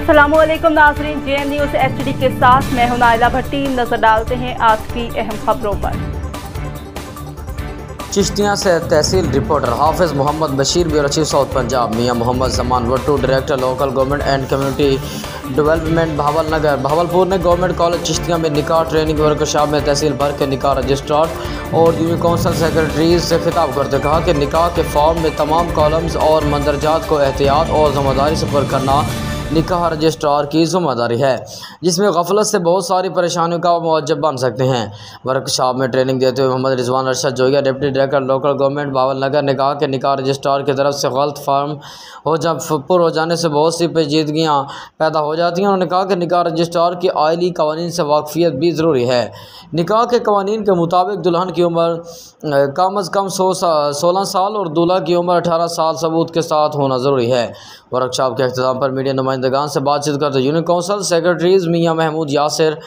अस्सलामु अलैकुम नाज़रीन, JM न्यूज़ HD के साथ मैं हूं नाइला भट्टी। नजर डालते हैं आज की अहम खबरों पर। चिश्तियाँ से तहसील reporter Hafiz Mohammad Bashir, bureau chief south Punjab. Mian Mohammad Zaman Wattoo, director local government and community development Bahawalpur ने गवर्नमेंट कॉलेज चिश्तियाँ में निकाह ट्रेनिंग वर्कशॉप में तहसील भर के निकाह रजिस्ट्रार और यूनियन काउंसिल सेक्रेटरीज से खिताब करते कहा कि निकाह के फॉर्म में तमाम कॉलम्स और मंदरजात को एहतियात और ज़िम्मेदारी से पर करना निकाह रजिस्ट्रार की ज़िम्मेदारी है, जिसमें गफलत से बहुत सारी परेशानियों का मुआवजा बन सकते हैं। वर्कशॉप में ट्रेनिंग देते हुए Mohammad Rizwan Arshad Jogia, deputy director local government Bahawalnagar ने कहा कि निकाह रजिस्ट्रार की तरफ से गलत फॉर्म हो जाने से बहुत सी पेचीदगियाँ पैदा हो जाती हैं। उन्होंने कहा कि निकाह रजिस्ट्रार की आइली कवानीन से वाकफियत भी ज़रूरी है। निकाह के कवानीन के मुताबिक दुल्हन की उम्र कम अज़ कम 16 साल और दूल्हा की उम्र 18 साल सबूत के साथ होना ज़रूरी है। वर्कशॉप के अख्तिताम पर मीडिया नुमाइंदगान से बातचीत करते यूनियन काउंसिल सेक्रेटरीज मियां महमूद यासिर,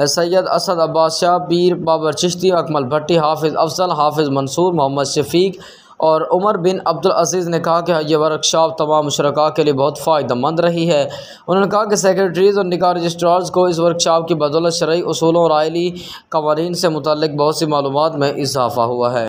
सैयद असद अब्बास शाह, पीर बाबर चिश्ती, अकमल भट्टी, हाफिज़ अफजल, हाफिज़ मंसूर, मोहम्मद शफीक और उमर बिन अब्दुल अजीज़ ने कहा कि यह वर्कशॉप तमाम मुशरका के लिए बहुत फ़ायदेमंद रही है। उन्होंने कहा कि सेक्रेटरीज़ और निकाह रजिस्ट्रार्स को इस वर्कशॉप की बदौलत शरई उसूलों और आइली कवानीन से मुतल्लिक़ बहुत सी मालूमात में इजाफ़ा हुआ है।